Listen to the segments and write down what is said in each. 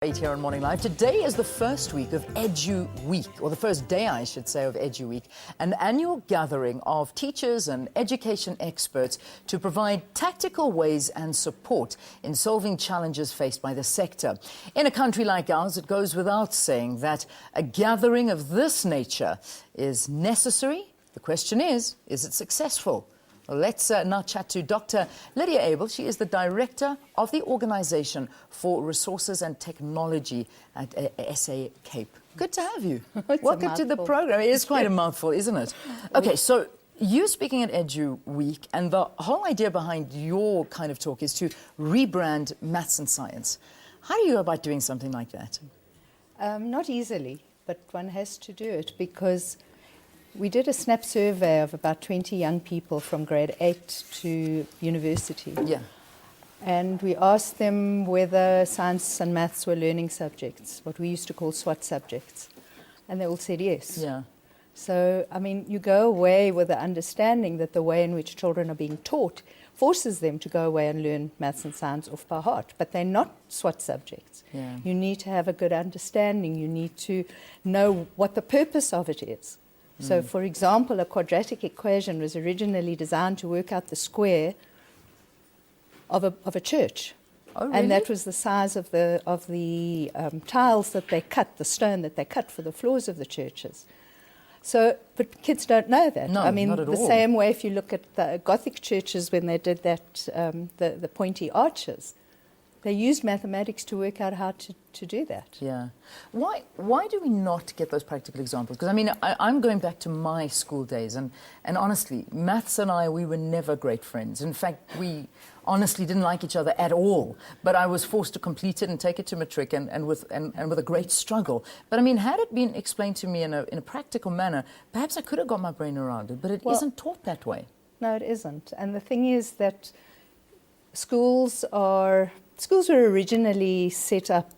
8 here on Morning Live. Today is the first week of EduWeek, or the first day, I should say, of EduWeek, an annual gathering of teachers and education experts to provide tactical ways and support in solving challenges faced by the sector. In a country like ours, it goes without saying that a gathering of this nature is necessary. The question is it successful? Well, let's now chat to Dr. Lydia Abel. She is the Director of the Organisation for Resources and Technology at SA Cape. Good to have you. Welcome to the programme. It is quite a mouthful, isn't it? Okay, so you're speaking at EduWeek, and the whole idea behind your kind of talk is to rebrand maths and science. How do you go about doing something like that? Not easily, but one has to do it because we did a snap survey of about 20 young people from grade 8 to university. Yeah. And we asked them whether science and maths were learning subjects, what we used to call SWAT subjects. And they all said yes. Yeah. So, I mean, you go away with the understanding that the way in which children are being taught forces them to go away and learn maths and science off by heart. But they're not SWAT subjects. Yeah. You need to have a good understanding. You need to know what the purpose of it is. So, for example, a quadratic equation was originally designed to work out the square of a church. Oh, really? And that was the size of the tiles that they cut, the stone that they cut for the floors of the churches. So, but kids don't know that. No, I mean, not at the all. same way if you look at the Gothic churches when they did that, the pointy arches, they used mathematics to work out how to do that. Yeah. Why do we not get those practical examples? Because, I mean, I'm going back to my school days, and honestly, maths and we were never great friends. In fact, we honestly didn't like each other at all. But I was forced to complete it and take it to matric, and with a great struggle. But, I mean, had it been explained to me in a practical manner, perhaps I could have got my brain around it, but it isn't taught that way. No, it isn't. And the thing is that schools were originally set up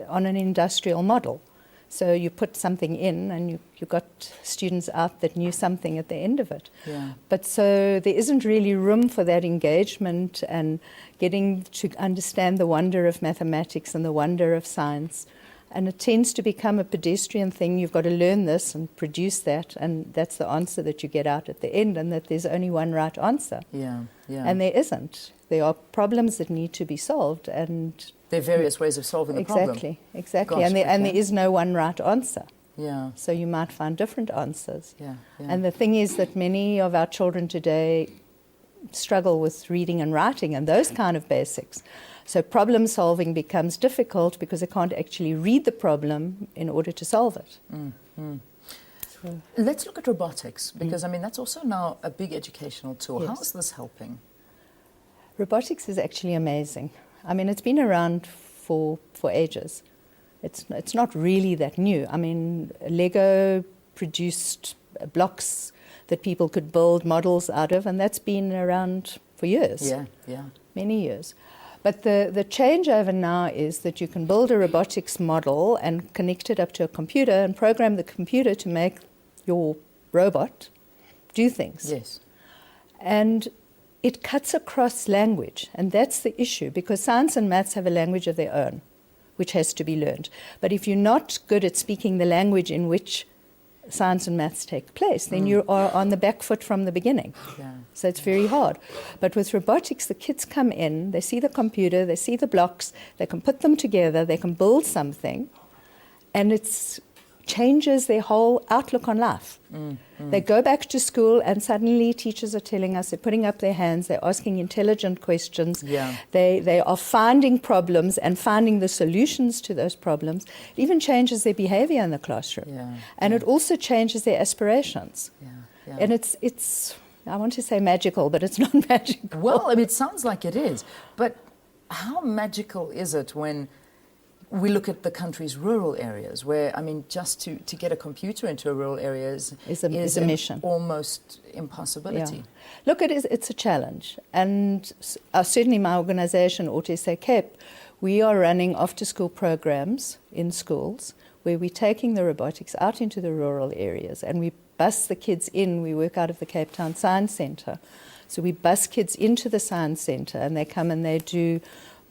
on an industrial model. So you put something in and you got students out that knew something at the end of it. Yeah. But so there isn't really room for that engagement and getting to understand the wonder of mathematics and the wonder of science. And it tends to become a pedestrian thing. You've got to learn this and produce that, and that's the answer that you get out at the end, and that there's only one right answer. Yeah, yeah. And there isn't. There are problems that need to be solved, and there are various ways of solving the problem. Exactly. Gosh, and there is no one right answer. Yeah. So you might find different answers. Yeah, yeah. And the thing is that many of our children today struggle with reading and writing and those kind of basics. So problem solving becomes difficult because they can't actually read the problem in order to solve it. So let's look at robotics, because I mean that's also now a big educational tool. Yes. How is this helping? Robotics is actually amazing. I mean, it's been around for ages. It's not really that new. I mean, Lego produced blocks that people could build models out of, and that's been around for years. Yeah, yeah. Many years. But the changeover now is that you can build a robotics model and connect it up to a computer and program the computer to make your robot do things. Yes. And it cuts across language, and that's the issue, because science and maths have a language of their own, which has to be learned. But if you're not good at speaking the language in which science and maths take place, then you are on the back foot from the beginning. Yeah. So it's very hard. But with robotics, the kids come in, they see the computer, they see the blocks, they can put them together, they can build something, and it changes their whole outlook on life. They go back to school and suddenly teachers are telling us, they're putting up their hands, they're asking intelligent questions, Yeah. they are finding problems and finding the solutions to those problems. It even changes their behavior in the classroom. Yeah. And it also changes their aspirations. Yeah, yeah. And it's, I want to say magical, but it's not magical. Well, I mean, it sounds like it is. But how magical is it when we look at the country's rural areas, where, I mean, just to get a computer into a rural area is a mission. Almost impossibility. Yeah. Look, it's a challenge. And certainly my organisation, SA Cape, we are running after-school programs in schools where we're taking the robotics out into the rural areas, and we bus the kids in. We work out of the Cape Town Science Centre. So we bus kids into the Science Centre, and they come and they do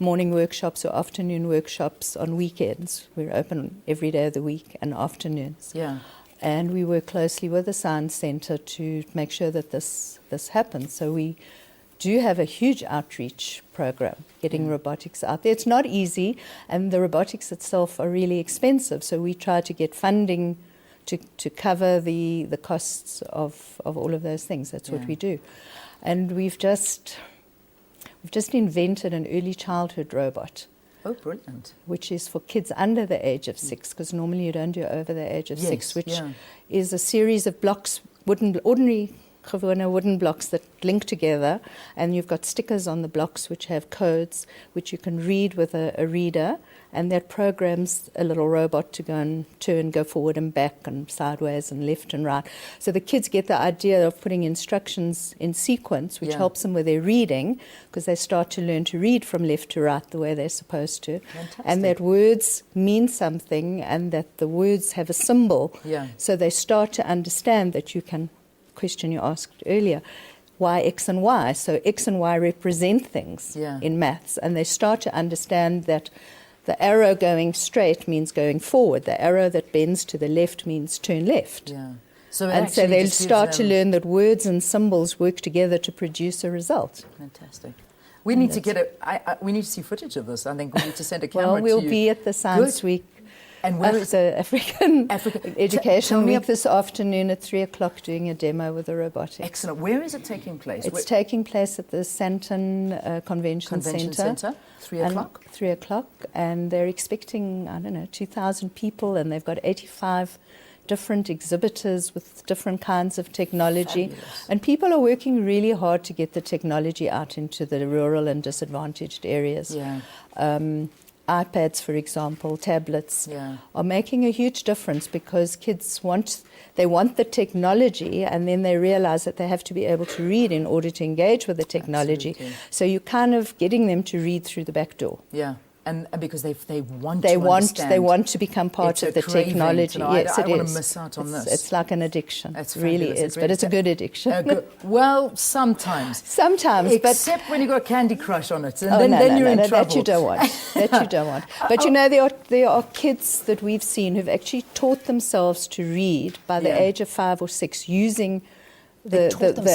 morning workshops or afternoon workshops on weekends. We're open every day of the week and afternoons. Yeah. And we work closely with the Science Centre to make sure that this happens. So we do have a huge outreach program, getting robotics out there. It's not easy, and the robotics itself are really expensive. So we try to get funding to cover the costs of all of those things. That's what we do. And we've just invented an early childhood robot. Oh, brilliant. Which is for kids under the age of 6, because normally you don't do over the age of 6, which is a series of blocks, ordinary gewone wooden blocks that link together, and you've got stickers on the blocks which have codes which you can read with a reader, and that programs a little robot to go and go forward and back and sideways and left and right. So the kids get the idea of putting instructions in sequence, which helps them with their reading, because they start to learn to read from left to right the way they're supposed to. Fantastic. And that words mean something, and that the words have a symbol. So they start to understand that you can, question you asked earlier, why X and Y. So X and Y represent things in maths, and they start to understand that the arrow going straight means going forward. The arrow that bends to the left means turn left. So they'll start to learn that words and symbols work together to produce a result. Fantastic. We need to get we need to see footage of this. I think we need to send a camera to you. Well, we'll be at the Science Week. And where is the African Education Week this afternoon at 3 o'clock, doing a demo with the robotics. Excellent. Where is it taking place? It's taking place at the Sandton Convention Centre. 3 o'clock? 3 o'clock. And they're expecting, 2,000 people, and they've got 85 different exhibitors with different kinds of technology. Fabulous. And people are working really hard to get the technology out into the rural and disadvantaged areas. iPads, for example, tablets, are making a huge difference, because kids want the technology, and then they realize that they have to be able to read in order to engage with the technology. Absolutely. So you're kind of getting them to read through the back door. And because they want they want to become part of the technology. Yes, I don't want to miss out on this. It's like an addiction. It's it really is, but it's a good addiction. Well, sometimes. Except when you got Candy Crush on it, and then you're in trouble. That you don't want. That you don't want. But there are kids that we've seen who've actually taught themselves to read by the age of 5 or 6 using the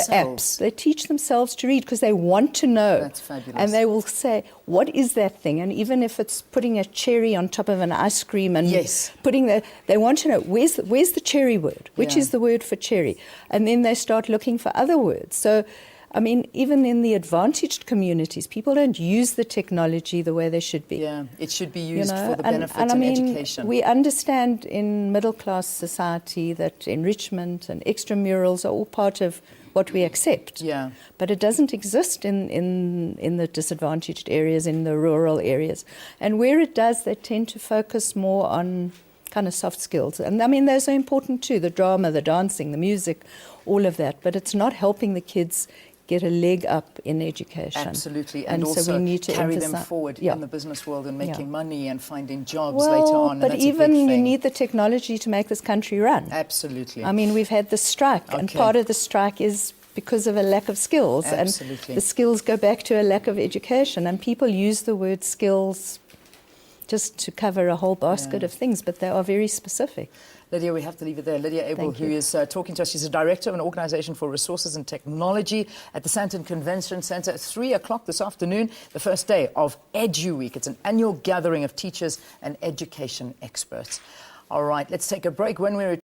apps. They teach themselves to read because they want to know. That's fabulous. And they will say, what is that thing? And even if it's putting a cherry on top of an ice cream and they want to know, where's the cherry word? Which is the word for cherry? And then they start looking for other words. So, I mean, even in the advantaged communities, people don't use the technology the way they should be. It should be used for the benefit and education. We understand in middle-class society that enrichment and extramurals are all part of what we accept. But it doesn't exist in the disadvantaged areas, in the rural areas. And where it does, they tend to focus more on kind of soft skills. And I mean, those are important too, the drama, the dancing, the music, all of that. But it's not helping the kids get a leg up in education. Absolutely, and also so we need to carry them forward in the business world and making money and finding jobs well, later on. But and that's even a big thing. you need the technology to make this country run. Absolutely. I mean, we've had the strike, and part of the strike is because of a lack of skills. Absolutely. And the skills go back to a lack of education, and people use the word skills just to cover a whole basket of things, but they are very specific. Lydia, we have to leave it there. Lydia Abel, who is talking to us, she's a director of an organisation for resources and technology at the Sandton Convention Centre at 3 o'clock this afternoon, the first day of EduWeek. It's an annual gathering of teachers and education experts. All right, let's take a break. When we return,